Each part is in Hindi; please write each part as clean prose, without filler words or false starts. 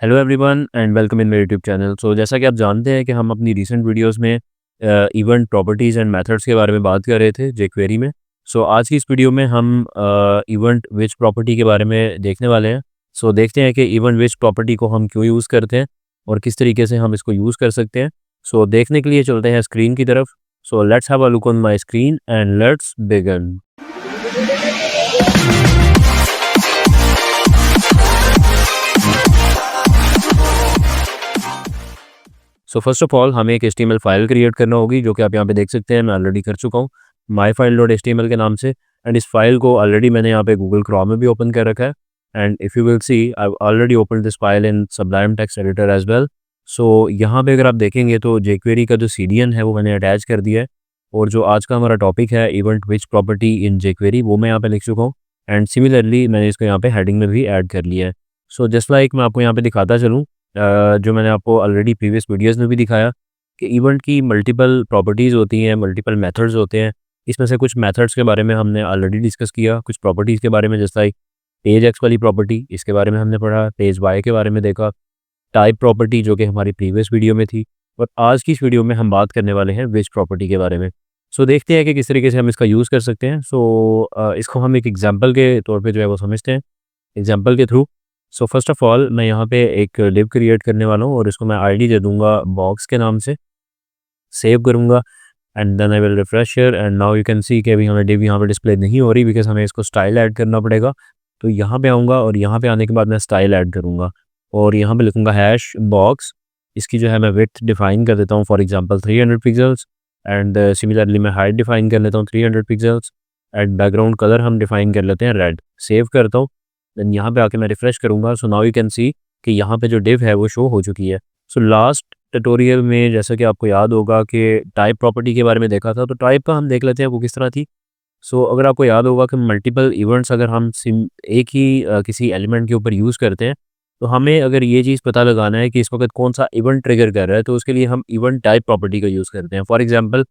Hello everyone and welcome in मेरे यूट्यूब चैनल। सो जैसा कि आप जानते हैं कि हम अपनी रीसेंट वीडियोस में इवेंट प्रॉपर्टीज़ एंड मेथड्स के बारे में बात कर रहे थे jQuery में। सो आज की इस वीडियो में हम इवेंट विच प्रॉपर्टी के बारे में देखने वाले हैं। सो देखते हैं कि इवेंट विच प्रॉपर्टी को हम क्यों यूज़ करते हैं और किस तरीके से हम इसको यूज़ कर सकते हैं। सो देखने के लिए चलते हैं स्क्रीन की तरफ। So let's have a look on my screen and let's begin. So first of all हमें एक HTML फाइल क्रिएट करना होगी, जो कि आप यहाँ पे देख सकते हैं मैं ऑलरेडी कर चुका हूँ myfile.html के नाम से। एंड इस फाइल को ऑलरेडी मैंने यहाँ पे गूगल क्रोम में भी ओपन कर रखा है। And if you will see I already open this file in Sublime text editor as well. So यहाँ पे अगर आप देखेंगे तो jQuery का जो CDN है वो मैंने अटैच कर दिया है। और जो आज का हमारा टॉपिक है event which property in jQuery वो मैं यहाँ पे लिख चुका हूँ। एंड सिमिलरली मैंने इसको यहाँ पे हेडिंग में भी ऐड कर लिया है। सो जस्ट लाइक मैं आपको यहाँ पे दिखाता चलूँ, जो मैंने आपको ऑलरेडी प्रीवियस वीडियोस में भी दिखाया कि इवेंट की मल्टीपल प्रॉपर्टीज़ होती हैं, मल्टीपल मेथड्स होते हैं। इसमें से कुछ मेथड्स के बारे में हमने ऑलरेडी डिस्कस किया, कुछ प्रॉपर्टीज़ के बारे में जैसे लाइक पेज एक्स वाली प्रॉपर्टी, इसके बारे में हमने पढ़ा, पेज वाई के बारे में देखा, टाइप प्रॉपर्टी जो कि हमारी प्रीवियस वीडियो में थी। और आज की इस वीडियो में हम बात करने वाले हैं विच प्रॉपर्टी के बारे में। सो देखते हैं कि किस तरीके से हम इसका यूज़ कर सकते हैं। सो इसको हम एक एग्जाम्पल के तौर पर जो है वो समझते हैं, एग्जाम्पल के through. So first of all मैं यहाँ पे एक डिव क्रिएट करने वाला हूँ और इसको मैं आईडी दे दूंगा बॉक्स के नाम से, सेव करूँगा and then I will refresh here. And now you can see कि अभी हमें डिव यहाँ पे डिस्प्ले नहीं हो रही बिकॉज हमें इसको स्टाइल ऐड करना पड़ेगा। तो यहाँ पे आऊँगा और यहाँ पे आने के बाद मैं स्टाइल ऐड करूँगा और यहाँ पे लिखूँगा हैश बॉक्स। इसकी जो है मैं विड्थ डिफाइन कर देता हूँ, for example 300 pixels. And similarly मैं हाइट डिफाइन कर लेता हूँ 300 पिक्सल्स। एंड बैकग्राउंड कलर हम डिफाइन कर लेते हैं रेड। सेव करता हूँ, देन यहाँ पे आके मैं रिफ्रेश करूँगा। सो नाउ यू कैन सी कि यहाँ पे जो डिव है वो शो हो चुकी है। सो लास्ट ट्यूटोरियल में जैसा कि आपको याद होगा कि टाइप प्रॉपर्टी के बारे में देखा था, तो टाइप का हम देख लेते हैं वो किस तरह थी। सो अगर आपको याद होगा कि मल्टीपल इवेंट्स अगर हम एक ही किसी एलिमेंट के ऊपर यूज़ करते हैं, तो हमें अगर ये चीज़ पता लगाना है कि इस वक्त कौन सा इवेंट ट्रिगर कर रहा है, तो उसके लिए हम इवेंट टाइप प्रॉपर्टी का यूज़ करते हैं। फॉर एग्जाम्पल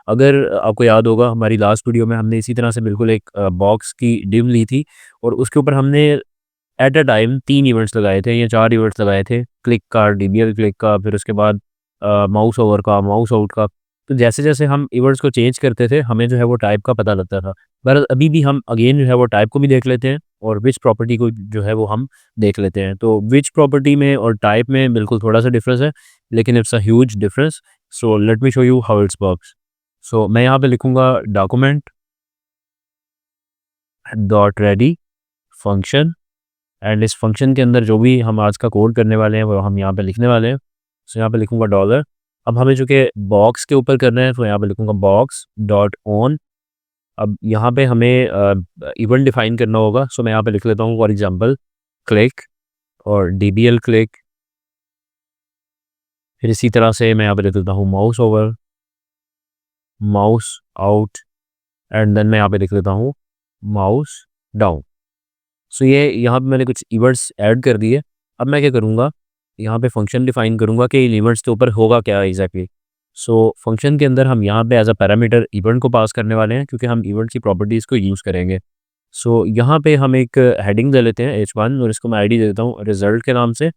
अगर आपको याद होगा हमारी लास्ट वीडियो में हमने इसी तरह से बिल्कुल एक बॉक्स की डिव ली थी और उसके ऊपर हमने एट अ टाइम 3 इवेंट्स लगाए थे या 4 इवेंट्स लगाए थे, क्लिक का, DBL क्लिक का, फिर उसके बाद माउस ओवर का, माउस आउट का। तो जैसे जैसे हम इवेंट्स को चेंज करते थे हमें जो है वो टाइप का पता लगता था। पर अभी भी हम अगेन जो है वो टाइप को भी देख लेते हैं और विच प्रॉपर्टी को जो है वो हम देख लेते हैं। तो विच प्रॉपर्टी में और टाइप में बिल्कुल थोड़ा सा डिफरेंस है, लेकिन it's a huge difference. So let me show you how it's works. So मैं यहाँ पे लिखूंगा document dot ready function. And इस फंक्शन के अंदर जो भी हम आज का कोड करने वाले हैं वो हम यहाँ पे लिखने वाले हैं। सो यहाँ पे लिखूंगा डॉलर। अब हमें जो कि बॉक्स के ऊपर करना है तो यहाँ पे लिखूंगा बॉक्स डॉट ऑन। अब यहाँ पे हमें इवेंट डिफाइन करना होगा। सो मैं यहाँ पे लिख लेता हूँ फॉर एग्जांपल क्लिक और DBL क्लिक। फिर इसी तरह से मैं यहाँ पे लिख लेता हूँ mouse over, mouse out and then मैं यहाँ पे लिख लेता हूँ माउस डाउन। सो ये यहाँ पे मैंने कुछ इवेंट्स ऐड कर दिए। अब मैं क्या करूँगा, यहाँ पे फंक्शन डिफाइन करूँगा कि इन इवेंट्स के ऊपर होगा क्या एग्जैक्टली। सो फंक्शन के अंदर हम यहाँ पे एज अ पैरामीटर इवेंट को पास करने वाले हैं क्योंकि हम इवेंट की प्रॉपर्टीज़ को यूज़ करेंगे। सो यहाँ पे हम एक हेडिंग दे लेते हैं H1 और इसको मैं आईडी दे देता हूँ रिजल्ट के नाम से।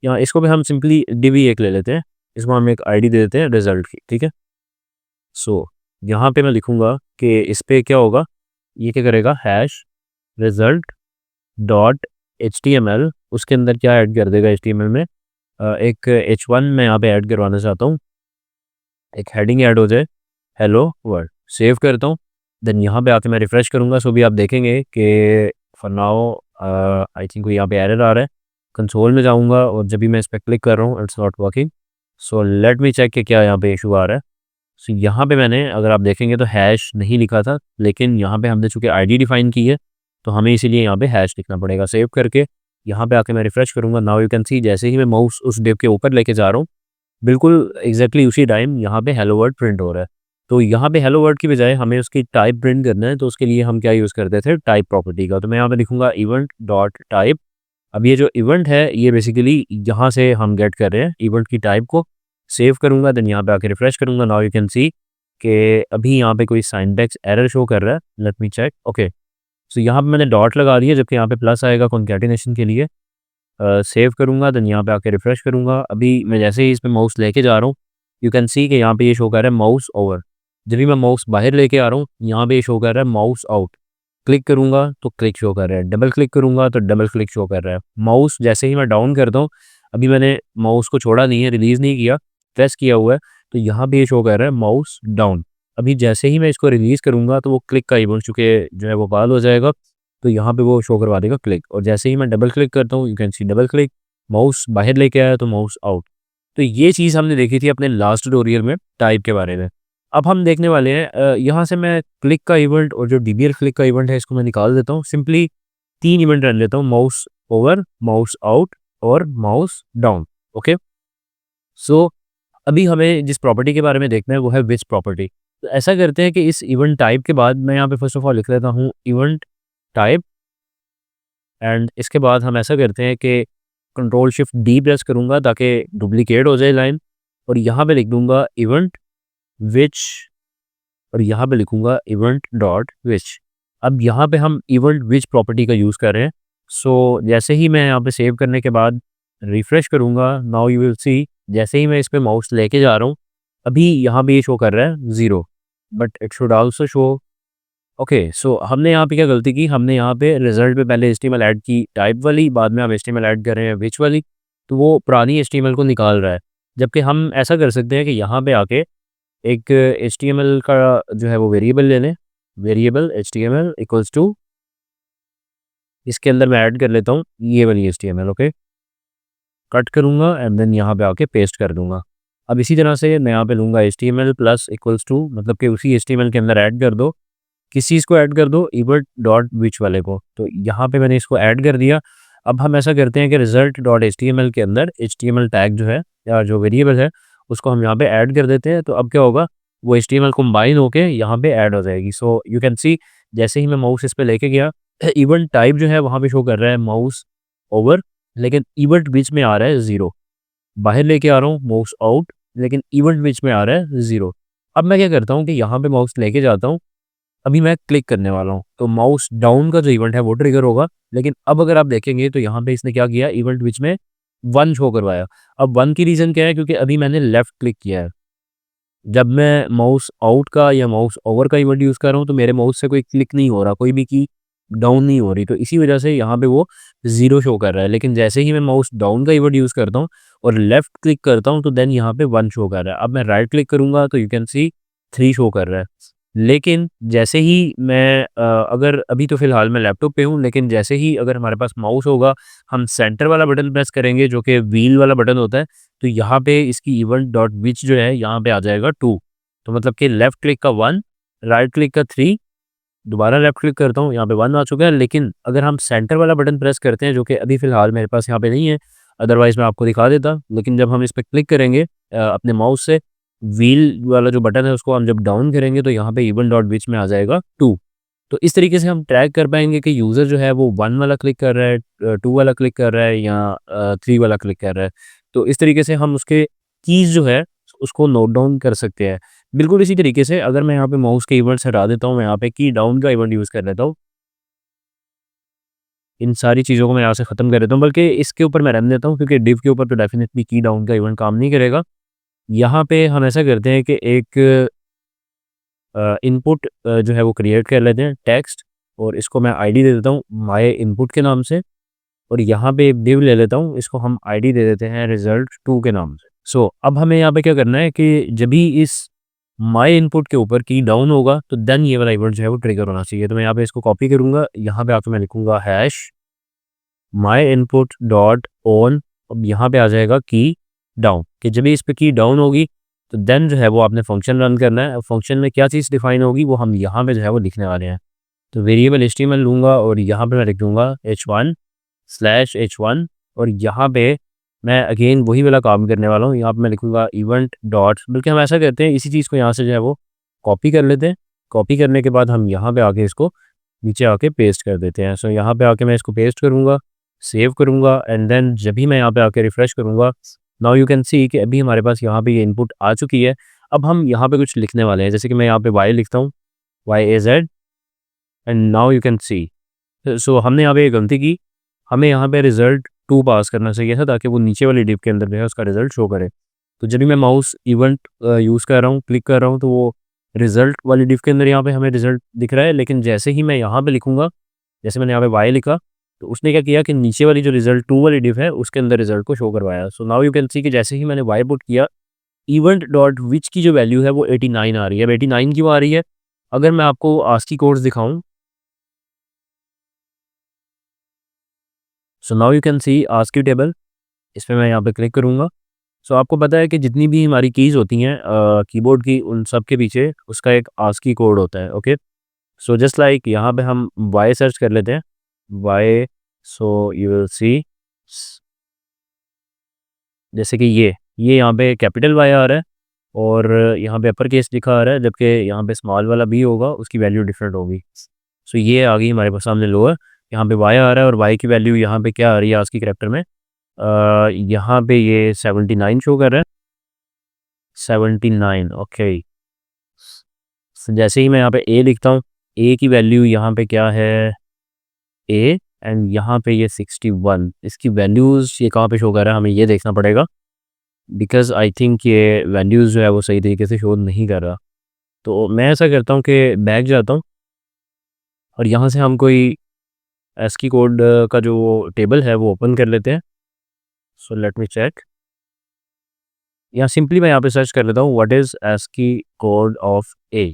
यहाँ इसको भी हम सिंपली div एक ले लेते हैं, इसको हम एक आईडी दे देते हैं रिजल्ट की, ठीक है। सो यहाँ पे मैं लिखूँगा कि इस पर क्या होगा, ये क्या करेगा, हैश रिजल्ट डॉट HTML, उसके अंदर क्या ऐड कर देगा HTML में, एक H1 मैं यहाँ पे ऐड करवाना चाहता हूँ, एक हेडिंग ऐड हो जाए हेलो वर्ल्ड। सेव करता हूँ, देन यहाँ पे आके मैं रिफ्रेश करूँगा। सो भी आप देखेंगे कि फॉर नाउ आई थिंक यहाँ पे एरर आ रहा है। कंसोल में जाऊँगा और जब भी मैं इस पर क्लिक कर रहा हूँ it's not working. So let me check कि क्या यहाँ पे इशू आ रहा है। सो यहाँ पे मैंने अगर आप देखेंगे तो हैश नहीं लिखा था, लेकिन यहाँ पे हमने चूँकि आईडी डिफाइन की है तो हमें इसीलिए यहाँ पे हैश लिखना पड़ेगा। सेव करके यहाँ पे आके मैं रिफ्रेश करूँगा। नाउ यू कैन सी जैसे ही मैं माउस उस डिव के ऊपर लेके जा रहा हूँ बिल्कुल एग्जैक्टली उसी टाइम यहाँ पे हेलो वर्ड प्रिंट हो रहा है। तो यहाँ पे हेलो वर्ड की बजाय हमें उसकी टाइप प्रिंट करना है, तो उसके लिए हम क्या यूज़ करते थे, टाइप प्रॉपर्टी का। तो मैं यहाँ पे लिखूँगा इवेंट डॉट टाइप। अब ये जो इवेंट है ये बेसिकली यहाँ से हम गेट कर रहे हैं इवेंट की टाइप को। सेव करूँगा, देन यहाँ पे आके रिफ्रेश करूँगा। नाउ यू कैन सी कि अभी यहाँ पे कोई सिंटैक्स एरर शो कर रहा है। Let me check. Okay, so यहाँ पे मैंने डॉट लगा दिया जबकि यहाँ पे प्लस आएगा कॉन्कैटिनेशन के लिए। सेव करूँगा, देन यहाँ पे आके रिफ्रेश करूँगा। अभी मैं जैसे ही इस पे माउस लेके जा रहा हूँ, यू कैन सी कि यहाँ पे ये शो कर रहा है माउस ओवर। जब भी मैं माउस बाहर लेके आ रहा हूँ, यहाँ पे ये शो कर रहा है माउस आउट। क्लिक करूँगा तो क्लिक शो कर रहा है, डबल क्लिक करूँगा तो डबल क्लिक शो कर रहा है। माउस जैसे ही मैं डाउन करता हूँ, अभी मैंने माउस को छोड़ा नहीं है, रिलीज़ नहीं किया, प्रेस किया हुआ है, तो यहाँ पे ये शो कर रहा है माउस डाउन। अभी जैसे ही मैं इसको रिलीज़ करूँगा तो वो क्लिक का इवेंट चूँकि जो है वो बहाल हो जाएगा, तो यहाँ पे वो शो करवा देगा क्लिक। और जैसे ही मैं डबल क्लिक करता हूँ, you can see double click, mouse बाहर लेके आया तो माउस आउट। तो ये चीज़ हमने देखी थी अपने लास्ट ट्यूटोरियल में टाइप के बारे में। अब हम देखने वाले हैं यहाँ से मैं क्लिक का इवेंट और जो डीबीएल क्लिक का इवेंट है इसको मैं निकाल देता हूँ। सिंपली 3 इवेंट रन लेता हूँ, माउस ओवर, माउस आउट और माउस डाउन। ओके, सो अभी हमें जिस प्रॉपर्टी के बारे में देखना है वो है विच प्रॉपर्टी। तो ऐसा करते हैं कि इस इवेंट टाइप के बाद मैं यहाँ पे फर्स्ट ऑफ ऑल लिख लेता हूँ इवेंट टाइप, एंड इसके बाद हम ऐसा करते हैं कि कंट्रोल शिफ्ट डी प्रेस करूँगा ताकि डुप्लीकेट हो जाए लाइन, और यहाँ पे लिख दूंगा इवेंट विच, और यहाँ पे लिखूंगा इवेंट डॉट विच। अब यहाँ पे हम इवेंट विच प्रॉपर्टी का यूज़ कर रहे हैं। सो जैसे ही मैं यहाँ पे सेव करने के बाद रिफ्रेश करूँगा, नाउ यू विल सी, जैसे ही मैं इस पे माउस लेके जा रहा हूँ, अभी यहाँ पे ये शो कर रहा है 0, but it should also show. Okay, so हमने यहाँ पे क्या गलती की, हमने यहाँ पे रिजल्ट पे पहले एचटीएमएल ऐड की टाइप वाली, बाद में हम एचटीएमएल ऐड कर रहे हैं विच वाली, तो वो पुरानी एचटीएमएल को निकाल रहा है। जबकि हम ऐसा कर सकते हैं कि यहाँ पे आके एक एचटीएमएल का जो है वो वेरिएबल ले लें, वेरिएबल एचटीएमएल इक्वल्स टू, इसके अंदर मैं ऐड कर लेता हूँ ये वाली एचटीएमएल। ओके, कट करूँगा एंड देन यहाँ पे आके पेस्ट कर दूंगा। अब इसी तरह से मैं यहाँ पे लूँगा एचटीएमएल प्लस इक्वल्स टू, मतलब कि उसी एचटीएमएल के अंदर ऐड कर दो, किस चीज़ को ऐड कर दो, इवेंट डॉट विच वाले को। तो यहाँ पे मैंने इसको ऐड कर दिया। अब हम ऐसा करते हैं कि रिजल्ट डॉट एचटीएमएल के अंदर एचटीएमएल टैग जो है या जो वेरिएबल है उसको हम यहाँ पे ऐड कर देते हैं। तो अब क्या होगा, वो एचटीएमएल कंबाइन होके यहाँ पे ऐड हो जाएगी। सो यू कैन सी, जैसे ही मैं माउस इस पे लेके गया, इवेंट टाइप जो है वहाँ पे शो कर रहा है माउस ओवर, लेकिन इवेंट बीच में आ रहा है 0। बाहर लेके आ रहा हूँ माउस आउट, लेकिन इवेंट बीच में आ रहा है 0। अब मैं क्या करता हूँ कि यहाँ पे माउस लेके जाता हूँ, अभी मैं क्लिक करने वाला हूँ तो माउस डाउन का जो इवेंट है वो ट्रिगर होगा। लेकिन अब अगर आप देखेंगे तो यहाँ पे इसने क्या किया, इवेंट विच में 1 शो करवाया। अब 1 की रीज़न क्या है, क्योंकि अभी मैंने लेफ्ट क्लिक किया है। जब मैं माउस आउट का या माउस ओवर का इवेंट यूज़ कर रहा हूँ तो मेरे माउस से कोई क्लिक नहीं हो रहा, कोई भी की डाउन नहीं हो रही, तो इसी वजह से यहाँ पे वो 0 शो कर रहा है। लेकिन जैसे ही मैं माउस डाउन का इवेंट यूज़ करता हूँ और लेफ्ट क्लिक करता हूँ तो देन यहाँ पे 1 शो कर रहा है। अब मैं राइट क्लिक करूँगा तो यू कैन सी 3 शो कर रहा है। लेकिन जैसे ही मैं अगर अभी तो फ़िलहाल मैं लैपटॉप पे हूँ, लेकिन जैसे ही अगर हमारे पास माउस होगा, हम सेंटर वाला बटन प्रेस करेंगे जो कि व्हील वाला बटन होता है, तो यहाँ पे इसकी इवेंट डॉट विच जो है यहाँ पे आ जाएगा 2। तो मतलब कि लेफ्ट क्लिक का 1, राइट क्लिक का 3, दोबारा लेफ्ट क्लिक करता हूँ, यहाँ पे 1 आ चुका है। लेकिन अगर हम सेंटर वाला बटन प्रेस करते हैं जो कि अभी फ़िलहाल मेरे पास यहाँ पे नहीं है, अदरवाइज़ मैं आपको दिखा देता। लेकिन जब हम इस पे क्लिक करेंगे अपने माउस से, व्हील वाला जो बटन है उसको हम जब डाउन करेंगे तो यहाँ पे इवेंट डॉट विच में आ जाएगा 2। तो इस तरीके से हम ट्रैक कर पाएंगे कि यूज़र जो है वो 1 वाला क्लिक कर रहा है, 2 वाला क्लिक कर रहा है या 3 वाला क्लिक कर रहा है। तो इस तरीके से हम उसके कीज़ जो है उसको नोट डाउन कर सकते हैं। बिल्कुल इसी तरीके से अगर मैं यहाँ पे माउस के इवेंट्स हटा देता हूँ, मैं यहाँ पे की डाउन का इवेंट यूज़ कर लेता हूँ। इन सारी चीज़ों को मैं यहाँ से ख़त्म कर देता हूँ, बल्कि इसके ऊपर मैं रहने देता हूँ क्योंकि डिव के ऊपर तो डेफिनेटली की डाउन का इवेंट काम नहीं करेगा। यहाँ पे हम ऐसा करते हैं कि एक इनपुट जो है वो क्रिएट कर लेते हैं टेक्स्ट, और इसको मैं आईडी दे देता हूँ माय इनपुट के नाम से, और यहाँ पे एक डिव ले लेता हूँ, इसको हम आईडी दे देते हैं result2 के नाम से। सो अब हमें यहाँ पे क्या करना है कि जब भी इस माय इनपुट के ऊपर की डाउन होगा तो देन ये वाला इवेंट जो है वो ट्रिगर होना चाहिए। तो मैं यहाँ पे इसको कॉपी करूँगा, यहाँ पे आके मैं लिखूँगा hash my input dot on. अब यहाँ पे आ जाएगा की डाउन, कि जब भी इस पे की डाउन होगी तो देन जो है वो आपने फंक्शन रन करना है। फंक्शन में क्या चीज़ डिफाइन होगी वो हम यहाँ पे जो है वो लिखने वाले हैं। तो वेरिएबल एचटीएमएल लूँगा और यहाँ पे मैं लिख दूँगा h1/h1, और यहाँ पे मैं अगेन वही वाला काम करने वाला हूँ। यहाँ पे मैं लिखूँगा इवेंट डॉट, बल्कि हम ऐसा करते हैं इसी चीज़ को यहाँ से जो है वो कॉपी कर लेते हैं। कॉपी करने के बाद हम यहाँ पे आके इसको नीचे आके पेस्ट कर देते हैं। सो यहाँ पे आके मैं इसको पेस्ट करूँगा, सेव करूँगा, एंड देन जब भी मैं यहाँ पे आके रिफ्रेश करूँगा, नाउ यू कैन सी कि अभी हमारे पास यहाँ पे ये इनपुट आ चुकी है। अब हम यहाँ पे कुछ लिखने वाले हैं, जैसे कि मैं यहाँ पे y लिखता हूँ, YAZ, and now you can see. So हमने यहाँ पे गलती की, हमें यहाँ पे रिजल्ट 2 पास करना चाहिए था ताकि वो नीचे वाली डिव के अंदर जो है उसका रिज़ल्ट शो करे। तो जब भी मैं माउस इवेंट यूज़ कर रहा हूँ, क्लिक कर रहा हूँ, तो वो रिज़ल्ट वाली डिव के अंदर यहाँ पे हमें रिज़ल्ट दिख रहा है, लेकिन जैसे ही मैं यहाँ पे लिखूँगा, जैसे मैंने यहाँ पे वाई लिखा, तो उसने क्या किया कि नीचे वाली जो रिज़ल्ट 2 वाली डिव है उसके अंदर रिज़ल्ट को शो करवाया। सो नाउ यू कैन सी कि जैसे ही मैंने वाई पुट किया, इवेंट डॉट विच की जो वैल्यू है वो 89 आ रही है। अब 89 क्यों आ रही है? अगर मैं आपको आस्की कोड्स दिखाऊँ, so now you can see ASCII table, इस पे मैं यहाँ पे क्लिक करूँगा। सो आपको पता है कि जितनी भी हमारी कीज़ होती हैं कीबोर्ड की, उन सब के पीछे उसका एक आस्की कोड होता है, ओके? सो जस्ट लाइक यहाँ पे हम वाई सर्च कर लेते हैं, Y, so you will see जैसे कि ये यहाँ पे कैपिटल वाई आ रहा है और यहाँ पे अपर केस लिखा आ रहा है, जबकि यहाँ पे स्मॉल वाला बी होगा, उसकी वैल्यू डिफरेंट होगी। सो ये आ गई हमारे पास सामने लोअर, यहाँ पे वाई आ रहा है और वाई की वैल्यू यहाँ पे क्या आ रही है आज की करैक्टर में, यहाँ पे ये 79 शो कर रहा है, 79, ओके। जैसे ही मैं यहाँ पे ए लिखता हूँ, ए की वैल्यू यहाँ पे क्या है, ए, एंड यहाँ पे ये 61, इसकी वैल्यूज़ ये कहाँ पे शो कर रहा है हमें ये देखना पड़ेगा, बिकॉज़ आई थिंक ये वैल्यूज़ जो है वो सही तरीके से शो नहीं कर रहा। तो मैं ऐसा करता हूँ कि बैक जाता हूँ और यहाँ से हम कोई एस्की कोड का जो टेबल है वो ओपन कर लेते हैं। सो लेट मी चेक, या सिंपली मैं यहाँ पे सर्च कर लेता हूँ what is ASCII code of A.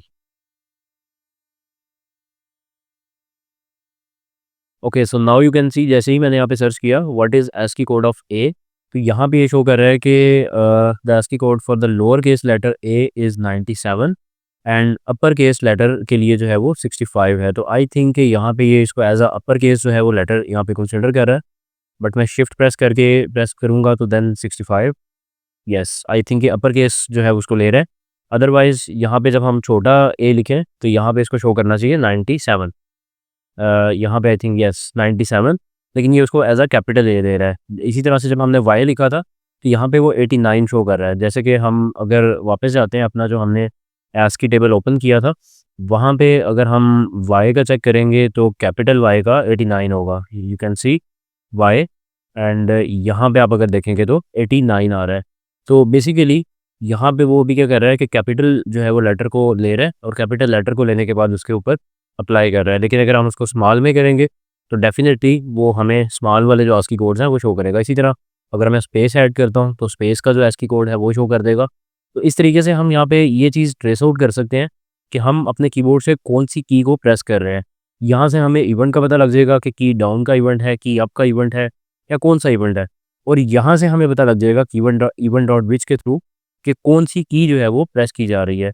Okay, so now you can see जैसे ही मैंने यहाँ पे सर्च किया what is ASCII code of A, तो यहाँ पे ये शो कर रहा है कि the ASCII code for the lower case letter A is 97 and upper case letter के लिए जो है वो 65 है। तो आई थिंक कि यहाँ पे ये इसको एज अ अपर केस जो है वो लेटर यहाँ पे कंसिडर कर रहा है, बट मैं शिफ्ट प्रेस करूँगा तो देन 65, यस आई थिंक ये अपर केस जो है उसको ले रहा है। अदरवाइज़ यहाँ पे जब हम छोटा ए लिखें तो यहाँ पे इसको शो करना चाहिए 97, यहाँ पे आई थिंक यस 97, लेकिन ये उसको एज अ कैपिटल ए दे रहा है। इसी तरह से जब हमने वाई लिखा था तो यहाँ पे वो 89 शो कर रहा है। जैसे कि हम अगर वापस जाते हैं अपना जो हमने ASCII टेबल ओपन किया था, वहाँ पे अगर हम वाई का चेक करेंगे तो कैपिटल वाई का 89 होगा, you can see Y, and यहाँ पे आप अगर देखेंगे तो 89 आ रहा है। तो बेसिकली यहाँ पे वो भी क्या कर रहा है कि कैपिटल जो है वो लेटर को ले रहा है और कैपिटल लेटर को लेने के बाद उसके ऊपर अप्लाई कर रहा है। लेकिन अगर हम उसको स्मॉल में करेंगे तो डेफिनेटली वो हमें स्मॉल वाले जो ASCII कोड्स हैं वो शो करेगा। इसी तरह अगर मैं स्पेस ऐड करता हूँ तो स्पेस का जो ASCII कोड है वो शो कर देगा। तो इस तरीके से हम यहाँ पे ये चीज़ ट्रेस आउट कर सकते हैं कि हम अपने कीबोर्ड से कौन सी की को प्रेस कर रहे हैं। यहाँ से हमें इवेंट का पता लग जाएगा कि की डाउन का इवेंट है, की अप का इवेंट है, या कौन सा इवेंट है। और यहाँ से हमें पता लग जाएगा कि इवेंट डॉट विच के थ्रू कि कौन सी की जो है वो प्रेस की जा रही है।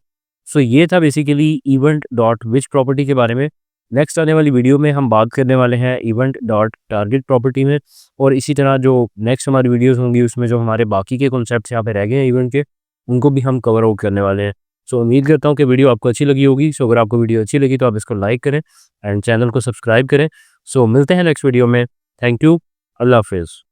सो ये था basically event dot which property के बारे में। नेक्स्ट आने वाली वीडियो में हम बात करने वाले हैं इवेंट डॉट टारगेट प्रॉपर्टी में, और इसी तरह जो नेक्स्ट हमारी वीडियोस होंगी उसमें जो हमारे बाकी के कॉन्सेप्ट्स यहाँ पे रह गए हैं इवेंट के, उनको भी हम कवर आउट करने वाले हैं। सो उम्मीद करता हूँ कि वीडियो आपको अच्छी लगी होगी। सो अगर आपको वीडियो अच्छी लगी तो आप इसको लाइक करें एंड चैनल को सब्सक्राइब करें। सो मिलते हैं नेक्स्ट वीडियो में। थैंक यू, अल्लाह हाफिज़।